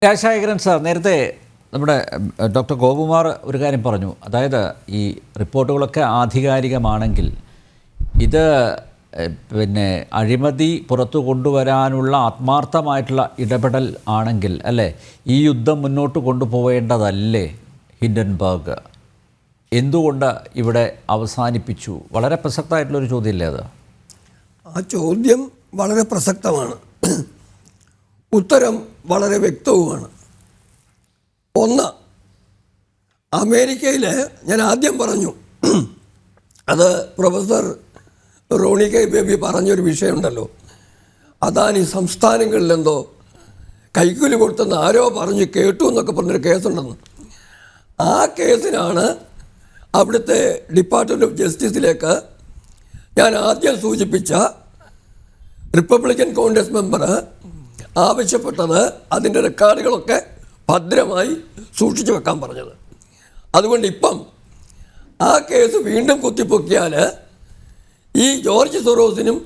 Rajasekharan sir, നേരത്തെ നമ്മുടെ doctor Gopakumar ഒരു കാര്യം പറഞ്ഞു. അതായത് ഈ റിപ്പോർട്ടുകളൊക്കെ ആധികാരികമാണെങ്കിൽ ഇത് അഴിമതി പുറത്തു കൊണ്ടുവരാനുള്ള ആത്മാർത്ഥമായിട്ടുള്ള ഇടപെടൽ ആണെങ്കിൽ അല്ലേ ഈ യുദ്ധം മുന്നോട്ട് കൊണ്ടുപോവേണ്ടതല്ലേ ഹിൻഡൻബർഗ്? എന്തുകൊണ്ട് ഇവിടെ അവസാനിപ്പിച്ചു? വളരെ പ്രസക്തമായിട്ടുള്ളൊരു ചോദ്യമല്ലേ അത്? ആ ചോദ്യം വളരെ പ്രസക്തമാണ്. ഉത്തരം വളരെ വ്യക്തവുമാണ്. ഒന്ന്, അമേരിക്കയിൽ ഞാൻ ആദ്യം പറഞ്ഞു, അത് പ്രൊഫസർ റോണി കെ ബേബി പറഞ്ഞൊരു വിഷയമുണ്ടല്ലോ, അദാനി സംസ്ഥാനങ്ങളിലെന്തോ കൈക്കൂലി കൊടുത്തെന്ന് ആരോ പറഞ്ഞ് കേട്ടു എന്നൊക്കെ പറഞ്ഞൊരു കേസുണ്ടെന്ന്. ആ കേസിനാണ് അവിടുത്തെ ഡിപ്പാർട്ട്മെൻറ്റ് ഓഫ് ജസ്റ്റിസിലേക്ക് ഞാൻ ആദ്യം സൂചിപ്പിച്ച റിപ്പബ്ലിക്കൻ കോൺഗ്രസ് മെമ്പർ ആവശ്യപ്പെട്ടത് അതിൻ്റെ റെക്കോർഡുകളൊക്കെ ഭദ്രമായി സൂക്ഷിച്ചു വെക്കാൻ പറഞ്ഞത്. അതുകൊണ്ട് ഇപ്പം ആ കേസ് വീണ്ടും കുത്തിപ്പൊക്കിയാൽ ഈ ജോർജ് സൊറോസിനും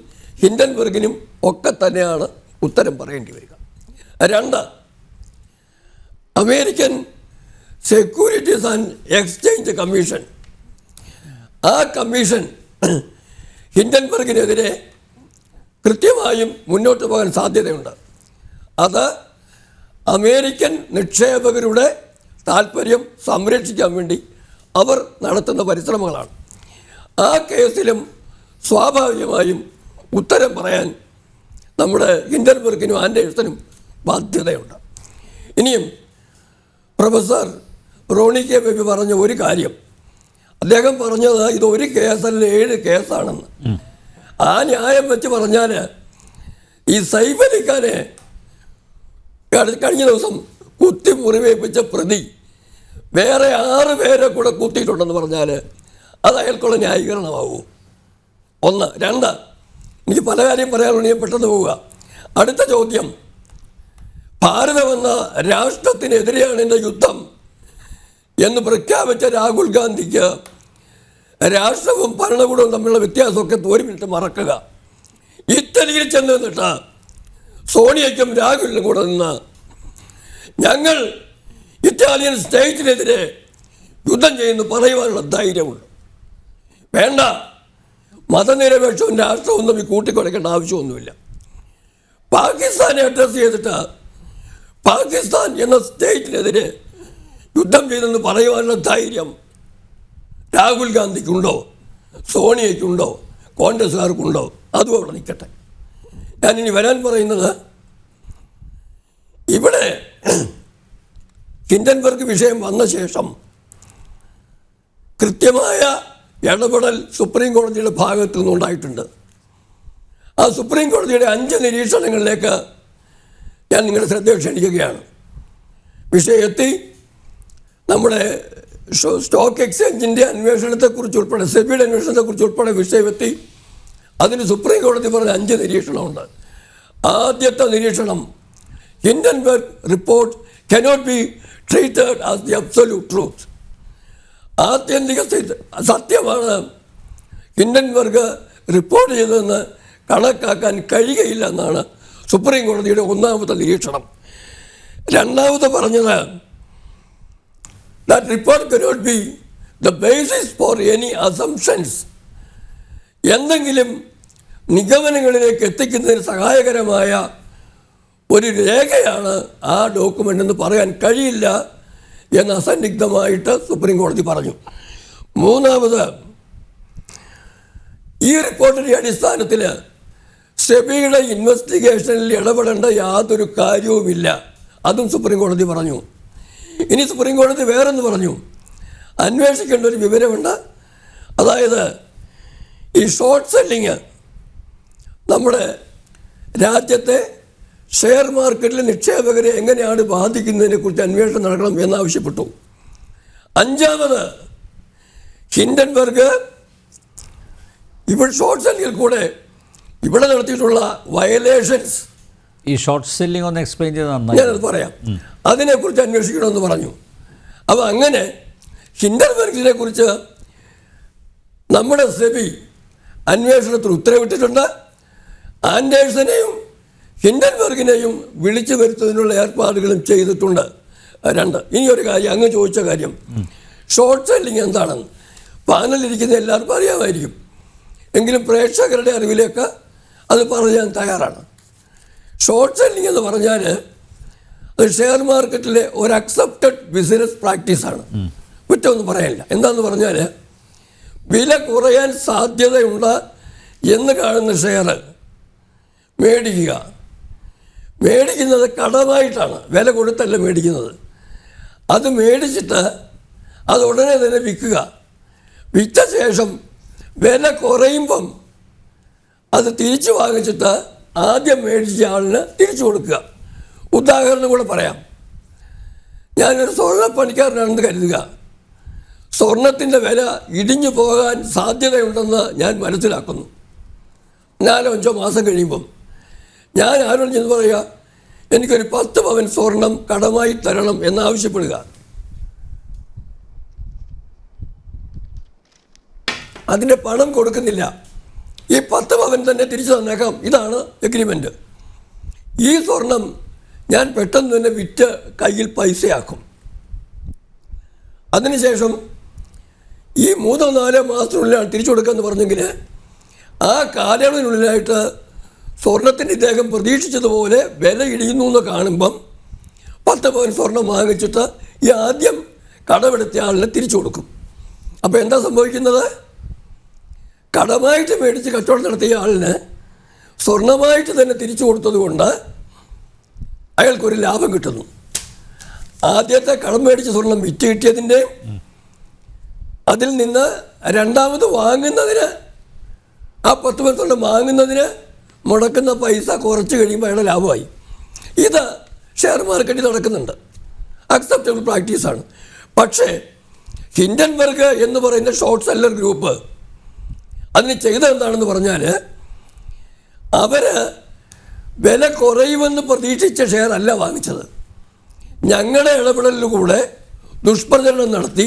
ഹിൻഡൻബർഗിനും ഒക്കെ തന്നെയാണ് ഉത്തരം പറയേണ്ടി വരിക. രണ്ട്, American securities and exchange commission, ആ കമ്മീഷൻ ഹിൻഡൻബർഗിനെതിരെ കൃത്യമായും മുന്നോട്ട് പോകാൻ സാധ്യതയുണ്ട്. അത് അമേരിക്കൻ നിക്ഷേപകരുടെ താൽപ്പര്യം സംരക്ഷിക്കാൻ വേണ്ടി അവർ നടത്തുന്ന പരിശ്രമങ്ങളാണ്. ആ കേസിലും സ്വാഭാവികമായും ഉത്തരം പറയാൻ നമ്മുടെ ഹിൻഡൻബർഗിനും ആൻഡേഴ്സനും ബാധ്യതയുണ്ട്. ഇനിയും പ്രൊഫസർ റോണി കെ ബേബി പറഞ്ഞ ഒരു കാര്യം, അദ്ദേഹം പറഞ്ഞത് ഇതൊരു കേസല്ല 7 കേസാണെന്ന്. ആ ന്യായം വെച്ച് പറഞ്ഞാൽ ഈ സൈഫ് അലി ഖാനെ കഴിഞ്ഞ ദിവസം കുത്തി മുറിവേൽപ്പിച്ച പ്രതി വേറെ 6 പേരെ കൂടെ കുത്തിയിട്ടുണ്ടെന്ന് പറഞ്ഞാൽ അത് അയാൾക്കുള്ള ന്യായീകരണമാവൂ? ഒന്ന്. രണ്ട്, എനിക്ക് പല കാര്യം പറയാനുണ്ട്, ഞാൻ പെട്ടെന്ന് പോവുക. അടുത്ത ചോദ്യം, ഭാരതമെന്ന രാഷ്ട്രത്തിനെതിരെയാണ് എൻ്റെ യുദ്ധം എന്ന് പ്രഖ്യാപിച്ച രാഹുൽ ഗാന്ധിക്ക് രാഷ്ട്രവും ഭരണകൂടവും തമ്മിലുള്ള വ്യത്യാസമൊക്കെ 1 മിനിറ്റ് മറക്കുക. ഇറ്റലിയിൽ ചെന്ന് നിന്നിട്ട് സോണിയയ്ക്കും രാഹുലിനും കൂടെ നിന്ന് ഞങ്ങൾ ഇറ്റാലിയൻ സ്റ്റേറ്റിനെതിരെ യുദ്ധം ചെയ്യുന്നു പറയുവാനുള്ള ധൈര്യമുണ്ട്. വേണ്ട, മതനിരപേക്ഷവും രാഷ്ട്രവും തമ്മിൽ കൂട്ടിക്കുറയ്ക്കേണ്ട ആവശ്യമൊന്നുമില്ല. പാകിസ്ഥാനെ അഡ്രസ്സ് ചെയ്തിട്ട് പാകിസ്ഥാൻ എന്ന സ്റ്റേറ്റിനെതിരെ യുദ്ധം ചെയ്തെന്ന് പറയുവാനുള്ള ധൈര്യം രാഹുൽ ഗാന്ധിക്കുണ്ടോ, സോണിയയ്ക്കുണ്ടോ, കോൺഗ്രസ്സുകാർക്കുണ്ടോ? അതും അവിടെ നിൽക്കട്ടെ. ഞാനിനി വരാൻ പറയുന്നത്, ഇവിടെ ഹിൻഡൻബർഗ് വിഷയം വന്ന ശേഷം കൃത്യമായ ഇടപെടൽ സുപ്രീം കോടതിയുടെ ഭാഗത്തു നിന്നുണ്ടായിട്ടുണ്ട്. ആ സുപ്രീം കോടതിയുടെ 5 നിരീക്ഷണങ്ങളിലേക്ക് ഞാൻ നിങ്ങളുടെ ശ്രദ്ധ ക്ഷണിക്കുകയാണ്. വിഷയത്തിൽ നമ്മുടെ സ്റ്റോക്ക് എക്സ്ചേഞ്ചിൻ്റെ അന്വേഷണത്തെക്കുറിച്ച് ഉൾപ്പെടെ, സെബിയുടെ അന്വേഷണത്തെക്കുറിച്ച് ഉൾപ്പെടെ വിഷയമെത്തി അതിന് സുപ്രീം കോടതി പറഞ്ഞ 5 നിരീക്ഷണമുണ്ട്. ആദ്യത്തെ നിരീക്ഷണം, Hindenburg report cannot be treated as the absolute truth. ആത്യന്തിക സത്യമാണ് ഹിൻഡൻബർഗ് റിപ്പോർട്ട് ചെയ്തതെന്ന് കണക്കാക്കാൻ കഴിയുകയില്ല എന്നാണ് സുപ്രീം കോടതിയുടെ 1ാമത്തെ നിരീക്ഷണം. രണ്ടാമത് പറഞ്ഞത്, that report cannot be the basis for any assumptions. എന്തെങ്കിലും നിഗമനങ്ങളിലേക്ക് എത്തിക്കുന്നതിന് സഹായകരമായ ഒരു രേഖയാണ് ആ ഡോക്യുമെൻ്റ് എന്ന് പറയാൻ കഴിയില്ല എന്ന് അസന്നിഗ്ധമായിട്ട് സുപ്രീം കോടതി പറഞ്ഞു. മൂന്നാമത്, ഈ റിപ്പോർട്ടിൻ്റെ അടിസ്ഥാനത്തിൽ സെബിയുടെ ഇൻവെസ്റ്റിഗേഷനിൽ ഇടപെടേണ്ട യാതൊരു കാര്യവുമില്ല, അതും സുപ്രീം കോടതി പറഞ്ഞു. ഇനി സുപ്രീം കോടതി വേറെന്ന് പറഞ്ഞു, അന്വേഷിക്കേണ്ട ഒരു വിവരമുണ്ട്. അതായത് ഈ ഷോർട്ട് സെല്ലിങ് നമ്മുടെ രാജ്യത്തെ ഷെയർ മാർക്കറ്റിൽ നിക്ഷേപകരെ എങ്ങനെയാണ് ബാധിക്കുന്നതിനെക്കുറിച്ച് അന്വേഷണം നടക്കണം എന്നാവശ്യപ്പെട്ടു. അഞ്ചാമത്, ഹിൻഡൻബർഗ് ഇവിടെ ഷോർട്ട് സെല്ലിങ്ങിൽ കൂടെ ഇവിടെ നടത്തിയിട്ടുള്ള വയലേഷൻസ്, ഈ ഷോർട്ട് സെല്ലിംഗ് ഒന്ന് എക്സ്പ്ലെയിൻ ചെയ്ത് ഞാനത് പറയാം, അതിനെക്കുറിച്ച് അന്വേഷിക്കണമെന്ന് പറഞ്ഞു. അപ്പോൾ അങ്ങനെ ഹിൻഡൻബർഗിനെ കുറിച്ച് നമ്മുടെ സെബി അന്വേഷണത്തിന് ഉത്തരവിട്ടിട്ടുണ്ട്. ആൻഡേഴ്സനെയും ഹിൻഡൻബർഗിനെയും വിളിച്ചു വരുത്തുന്നതിനുള്ള ഏർപ്പാടുകളും ചെയ്തിട്ടുണ്ട്. 2. ഇനി ഒരു കാര്യം, അങ്ങ് ചോദിച്ച കാര്യം, ഷോർട്ട് സെല്ലിങ് എന്താണെന്ന് പാനലിരിക്കുന്ന എല്ലാവർക്കും അറിയാമായിരിക്കും. എങ്കിലും പ്രേക്ഷകരുടെ അറിവിലേക്ക് അത് പറയാൻ തയ്യാറാണ്. ഷോർട്ട് സെല്ലിങ് എന്ന് പറഞ്ഞാൽ അത് ഷെയർ മാർക്കറ്റിലെ ഒരു അക്സെപ്റ്റഡ് ബിസിനസ് പ്രാക്ടീസാണ്. കുറ്റമൊന്നും പറയാനില്ല. എന്താണെന്ന് പറഞ്ഞാൽ വില കുറയാൻ സാധ്യതയുണ്ട് എന്ന് കാണുന്ന ഷെയർ മേടിക്കുന്നത് കടമായിട്ടാണ്, വില കൊടുത്തല്ല മേടിക്കുന്നത്. അത് മേടിച്ചിട്ട് അത് ഉടനെ തന്നെ വിൽക്കുക. വിറ്റ ശേഷം വില കുറയുമ്പം അത് തിരിച്ചു വാങ്ങിച്ചിട്ട് ആദ്യം മേടിച്ച ആളിന് തിരിച്ചു കൊടുക്കുക. ഉദാഹരണം കൂടെ പറയാം. ഞാനൊരു സ്വർണ്ണപ്പണിക്കാരനാണെന്ന് കരുതുക. സ്വർണത്തിൻ്റെ വില ഇടിഞ്ഞു പോകാൻ സാധ്യതയുണ്ടെന്ന് ഞാൻ മനസ്സിലാക്കുന്നു. 4-5 മാസം കഴിയുമ്പം ഞാൻ ആരോട് ചെന്ന് പറയുക, എനിക്കൊരു 10 പവൻ സ്വർണം കടമായി തരണം എന്നാവശ്യപ്പെടുക. അതിൻ്റെ പണം കൊടുക്കുന്നില്ല, ഈ 10 പവൻ തന്നെ തിരിച്ചു തന്നേക്കാം, ഇതാണ് എഗ്രിമെൻ്റ്. ഈ സ്വർണം ഞാൻ പെട്ടെന്ന് തന്നെ വിറ്റ് കയ്യിൽ പൈസയാക്കും. അതിനുശേഷം ഈ 3-4 മാസത്തിനുള്ളിലാണ് തിരിച്ചു കൊടുക്കാമെന്ന് പറഞ്ഞെങ്കിൽ ആ കാലയളവിനുള്ളിലായിട്ട് സ്വർണത്തിൻ്റെ ഇദ്ദേഹം പ്രതീക്ഷിച്ചതുപോലെ വില ഇടിയുന്നു എന്ന് കാണുമ്പം 10 പവൻ സ്വർണം വാങ്ങിച്ചിട്ട് ഈ ആദ്യം കടമെടുത്ത ആളിനെ തിരിച്ചു കൊടുക്കും. അപ്പോൾ എന്താ സംഭവിക്കുന്നത്? കടമായിട്ട് മേടിച്ച് കച്ചവടം നടത്തിയ ആളിന് സ്വർണമായിട്ട് തന്നെ തിരിച്ചു കൊടുത്തത് കൊണ്ട് അയാൾക്കൊരു ലാഭം കിട്ടുന്നു. ആദ്യത്തെ കടം മേടിച്ച സ്വർണം വിറ്റ് കിട്ടിയതിൻ്റെ അതിൽ നിന്ന് രണ്ടാമത് വാങ്ങുന്നതിന്, ആ 10 പവൻ സ്വർണം വാങ്ങുന്നതിന് മുടക്കുന്ന പൈസ കുറച്ച് കഴിയുമ്പോൾ അയാളുടെ ലാഭമായി. ഇത് ഷെയർ മാർക്കറ്റിൽ നടക്കുന്നുണ്ട്, അക്സെപ്റ്റബിൾ പ്രാക്ടീസാണ്. പക്ഷേ ഹിൻഡൻബർഗ് എന്ന് പറയുന്ന ഷോർട്ട് സെല്ലർ ഗ്രൂപ്പ് അതിന് ചെയ്തതെന്താണെന്ന് പറഞ്ഞാൽ, അവർ വില കുറയുമെന്ന് പ്രതീക്ഷിച്ച ഷെയർ അല്ല വാങ്ങിച്ചത്. ഞങ്ങളുടെ ഇടപെടലിലൂടെ ദുഷ്പ്രചരണം നടത്തി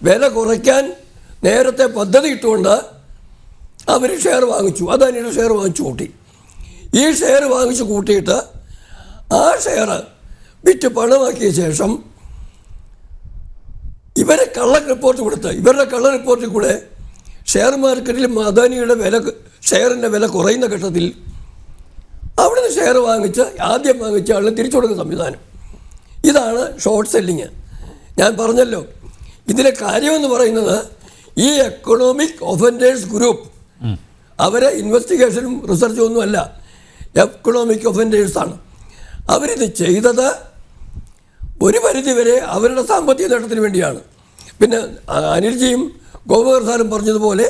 വില കുറയ്ക്കാൻ നേരത്തെ പദ്ധതി ഇട്ടുകൊണ്ട് അവർ ഷെയർ വാങ്ങിച്ചു. അദാനിയുടെ ഷെയർ വാങ്ങിച്ചു കൂട്ടി. ഈ ഷെയർ വാങ്ങിച്ചു കൂട്ടിയിട്ട് ആ ഷെയർ വിറ്റ് പണമാക്കിയ ശേഷം ഇവരെ കള്ള റിപ്പോർട്ട് കൊടുത്ത്, ഇവരുടെ കള്ള റിപ്പോർട്ടിൽ കൂടെ ഷെയർ മാർക്കറ്റിൽ അദാനിയുടെ ഷെയറിൻ്റെ വില കുറയുന്ന ഘട്ടത്തിൽ അവിടുന്ന് ഷെയർ വാങ്ങിച്ച് ആദ്യം വാങ്ങിച്ച ആളിന് തിരിച്ചു കൊടുക്കുന്ന സംവിധാനം. ഇതാണ് ഷോർട്ട് സെല്ലിങ്. ഞാൻ പറഞ്ഞല്ലോ, ഇതിലെ കാര്യമെന്ന് പറയുന്നത് ഈ എക്കണോമിക് ഒഫൻഡേഴ്സ് ഗ്രൂപ്പ്, അവരെ ഇൻവെസ്റ്റിഗേഷനും റിസർച്ചും ഒന്നുമല്ല, എക്കണോമിക് ഒഫൻഡേഴ്സാണ്. അവരിത് ചെയ്തത് ഒരു പരിധിവരെ അവരുടെ സാമ്പത്തിക നേട്ടത്തിന് വേണ്ടിയാണ്. പിന്നെ അനിൽജിയും ഗോപകർ സാറും പറഞ്ഞതുപോലെ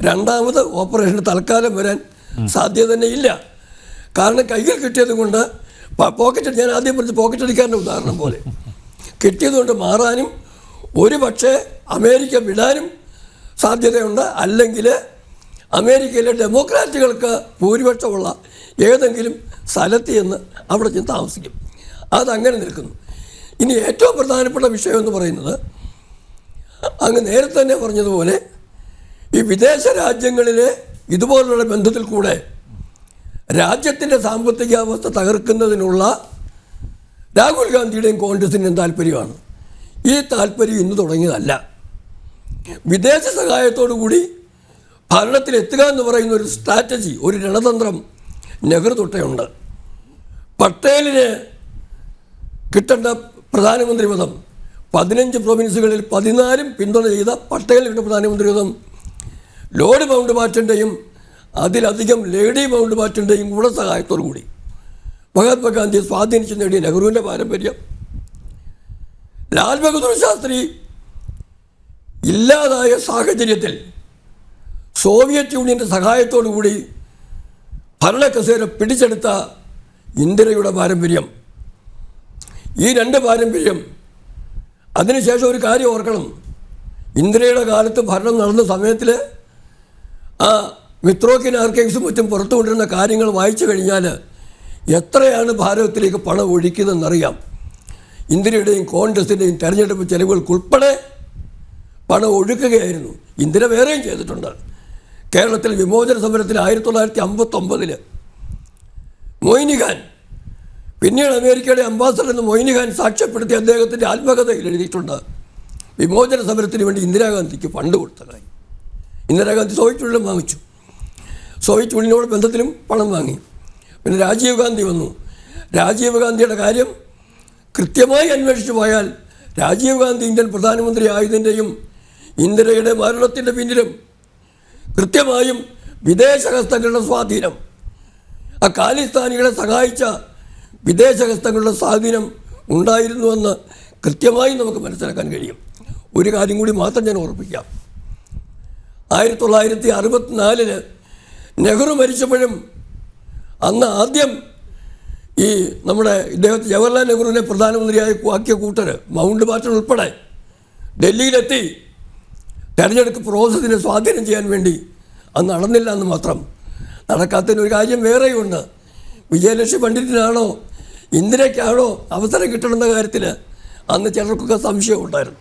രണ്ടാമത് ഓപ്പറേഷൻ തൽക്കാലം വരാൻ സാധ്യത തന്നെ ഇല്ല. കാരണം കയ്യിൽ കിട്ടിയത് കൊണ്ട് പോക്കറ്റ്, ഞാൻ ആദ്യം പറഞ്ഞ പോക്കറ്റ് അടിക്കാരൻ്റെ ഉദാഹരണം പോലെ കിട്ടിയതുകൊണ്ട് മാറാനും ഒരു പക്ഷേ അമേരിക്ക വിടാനും സാധ്യതയുണ്ട്. അല്ലെങ്കിൽ അമേരിക്കയിലെ ഡെമോക്രാറ്റുകൾക്ക് ഭൂരിപക്ഷമുള്ള ഏതെങ്കിലും സ്ഥലത്ത് ചെന്ന് അവിടെ ചെന്ന് താമസിക്കും. അതങ്ങനെ നിൽക്കുന്നു. ഇനി ഏറ്റവും പ്രധാനപ്പെട്ട വിഷയം എന്ന് പറയുന്നത്, അങ്ങ് നേരത്തെ തന്നെ പറഞ്ഞതുപോലെ ഈ വിദേശ രാജ്യങ്ങളിലെ ഇതുപോലുള്ള ബന്ധത്തിൽ കൂടെ രാജ്യത്തിൻ്റെ സാമ്പത്തികാവസ്ഥ തകർക്കുന്നതിനുള്ള രാഹുൽ ഗാന്ധിയുടെയും കോൺഗ്രസിൻ്റെയും താല്പര്യമാണ്. ഈ താല്പര്യം ഇന്ന് തുടങ്ങിയതല്ല. വിദേശ സഹായത്തോടു കൂടി ഭരണത്തിലെത്തുക എന്ന് പറയുന്ന ഒരു സ്ട്രാറ്റജി, ഒരു രണതന്ത്രം നെഹ്റു തൊട്ടേയുണ്ട്. പട്ടേലിന് കിട്ടേണ്ട പ്രധാനമന്ത്രി പദം 15 പ്രൊവിൻസുകളിൽ 14 പിന്തുണ ചെയ്ത പട്ടേലിൻ്റെ പ്രധാനമന്ത്രി പദം ലോർഡ് മൗണ്ട് ബാറ്റൻ്റെയും അതിലധികം ലേഡി മൗണ്ട് ബാറ്റൻ്റെയും കൂടെ സഹായത്തോടു കൂടി മഹാത്മാഗാന്ധിയെ സ്വാധീനിച്ച് നേടിയ നെഹ്റുവിൻ്റെ പാരമ്പര്യം, ലാൽ ബഹദൂർ ശാസ്ത്രി ഇല്ലാതായ സാഹചര്യത്തിൽ സോവിയറ്റ് യൂണിയൻ്റെ സഹായത്തോടു കൂടി ഭരണകസേര പിടിച്ചെടുത്ത ഇന്ദിരയുടെ പാരമ്പര്യം, ഈ 2 പാരമ്പര്യം. അതിനുശേഷം ഒരു കാര്യം ഓർക്കണം, ഇന്ദിരയുടെ കാലത്ത് ഭരണം നടന്ന സമയത്തിൽ ആ മിത്രോക്കിൻ ആർക്കൈവ്സും മറ്റും പുറത്തു കൊണ്ടിരുന്ന കാര്യങ്ങൾ വായിച്ചു കഴിഞ്ഞാൽ എത്രയാണ് ഭാരതത്തിലേക്ക് പണം ഒഴുക്കിയതെന്നറിയാം. ഇന്ദിരയുടെയും കോൺഗ്രസിൻ്റെയും തെരഞ്ഞെടുപ്പ് ചെലവുകൾക്കുൾപ്പെടെ പണം ഒഴുക്കുകയായിരുന്നു. ഇന്ദിര വേറെയും ചെയ്തിട്ടുണ്ട്. കേരളത്തിൽ വിമോചന സമരത്തിൽ 1959 മൊയ്നി ഖാൻ പിന്നീട് അമേരിക്കയുടെ അംബാസഡർ എന്ന് മൊയ്നി ഖാൻ സാക്ഷ്യപ്പെടുത്തി അദ്ദേഹത്തിൻ്റെ ആത്മകഥയിൽ എഴുതിയിട്ടുണ്ട് വിമോചന സമരത്തിന് വേണ്ടി ഇന്ദിരാഗാന്ധിക്ക് ഫണ്ട് കൊടുത്ത കാര്യം. ഇന്ദിരാഗാന്ധി സോവിയറ്റ് യൂണിയൻ വാങ്ങിച്ചു, സോവിയറ്റ് യൂണിയനോട് ബന്ധത്തിലും പണം വാങ്ങി. പിന്നെ രാജീവ് ഗാന്ധി വന്നു. രാജീവ് ഗാന്ധിയുടെ കാര്യം കൃത്യമായി അന്വേഷിച്ചു പോയാൽ രാജീവ് ഗാന്ധി ഇന്ത്യൻ പ്രധാനമന്ത്രി ആയതിൻ്റെയും ഇന്ദിരയുടെ മരണത്തിൻ്റെ പിന്നിലും കൃത്യമായും വിദേശ ഹസ്തങ്ങളുടെ സ്വാധീനം, ആ ഖാലിസ്ഥാനികളെ സഹായിച്ച വിദേശ ഹസ്തങ്ങളുടെ സ്വാധീനം ഉണ്ടായിരുന്നുവെന്ന് കൃത്യമായി നമുക്ക് മനസ്സിലാക്കാൻ കഴിയും. ഒരു കാര്യം കൂടി മാത്രം ഞാൻ ഓർമ്മിക്കാം. 1964 നെഹ്റു മരിച്ചപ്പോഴും അന്ന് ആദ്യം ഈ നമ്മുടെ ഇദ്ദേഹത്തെ ജവഹർലാൽ നെഹ്റുവിനെ പ്രധാനമന്ത്രിയായി ആക്കിയ കൂട്ടർ മൗണ്ട് ബാറ്റൺ ഉൾപ്പെടെ ഡൽഹിയിലെത്തി തെരഞ്ഞെടുപ്പ് പ്രോസസ്സിനെ സ്വാധീനം ചെയ്യാൻ വേണ്ടി അന്ന് നടന്നില്ല എന്ന് മാത്രം. നടക്കാത്തതിനൊരു കാര്യം വേറെയുണ്ട്. വിജയലക്ഷ്മി പണ്ഡിറ്റിനാണോ ഇന്ദിരയ്ക്കാണോ അവസരം കിട്ടണമെന്ന കാര്യത്തിൽ അന്ന് ചിലർക്കൊക്കെ സംശയമുണ്ടായിരുന്നു.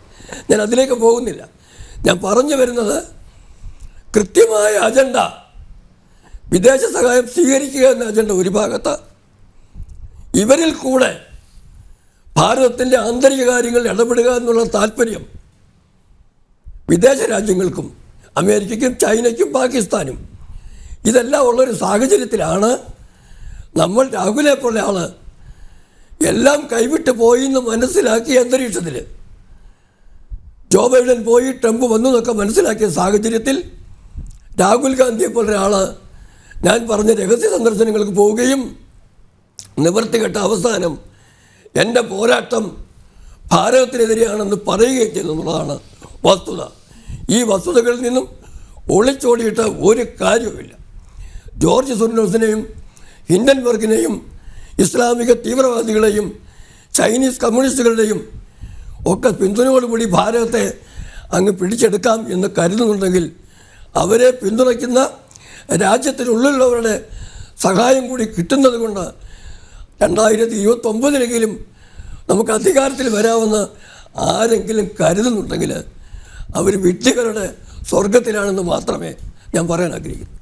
ഞാൻ അതിലേക്ക് പോകുന്നില്ല. ഞാൻ പറഞ്ഞു വരുന്നത് കൃത്യമായ അജണ്ട, വിദേശ സഹായം സ്വീകരിക്കുക എന്ന അജണ്ട ഒരു ഭാഗത്ത്, ഇവരിൽ കൂടെ ഭാരതത്തിൻ്റെ ആന്തരിക കാര്യങ്ങളിൽ ഇടപെടുക എന്നുള്ള താല്പര്യം വിദേശ രാജ്യങ്ങൾക്കും അമേരിക്കയ്ക്കും ചൈനയ്ക്കും പാകിസ്ഥാനും, ഇതെല്ലാം ഉള്ളൊരു സാഹചര്യത്തിലാണ് നമ്മൾ രാഹുലെ പോലെ ആൾ എല്ലാം കൈവിട്ട് പോയി എന്ന് മനസ്സിലാക്കിയ അന്തരീക്ഷത്തിൽ, ജോ ബൈഡൻ പോയി ട്രംപ് വന്നു എന്നൊക്കെ മനസ്സിലാക്കിയ സാഹചര്യത്തിൽ രാഹുൽ ഗാന്ധിയെ പോലെ ഒരാൾ ഞാൻ പറഞ്ഞ രഹസ്യ സന്ദർശനങ്ങൾക്ക് പോവുകയും നിവർത്തികെട്ട അവസാനം എൻ്റെ പോരാട്ടം ഭാരതത്തിനെതിരെയാണെന്ന് പറയുകയും ചെയ്തു എന്നുള്ളതാണ് വസ്തുത. ഈ വസ്തുതകളിൽ നിന്നും ഒളിച്ചോടിയിട്ട് ഒരു കാര്യവുമില്ല. ജോർജ് സോരോസിനെയും ഹിൻഡൻബർഗിനെയും ഇസ്ലാമിക തീവ്രവാദികളെയും ചൈനീസ് കമ്മ്യൂണിസ്റ്റുകളുടെയും ഒക്കെ പിന്തുണയോടുകൂടി ഭാരതത്തെ അങ്ങ് പിടിച്ചെടുക്കാം എന്ന് കരുതുന്നുണ്ടെങ്കിൽ അവരെ പിന്തുണയ്ക്കുന്ന രാജ്യത്തിനുള്ളിലുള്ളവരുടെ സഹായം കൂടി കിട്ടുന്നത് കൊണ്ട് 2029 നമുക്ക് അധികാരത്തിൽ വരാമെന്ന് ആരെങ്കിലും കരുതുന്നുണ്ടെങ്കിൽ അവർ വിഡ്ഢികളുടെ സ്വർഗത്തിലാണെന്ന് മാത്രമേ ഞാൻ പറയാൻ ആഗ്രഹിക്കുന്നു.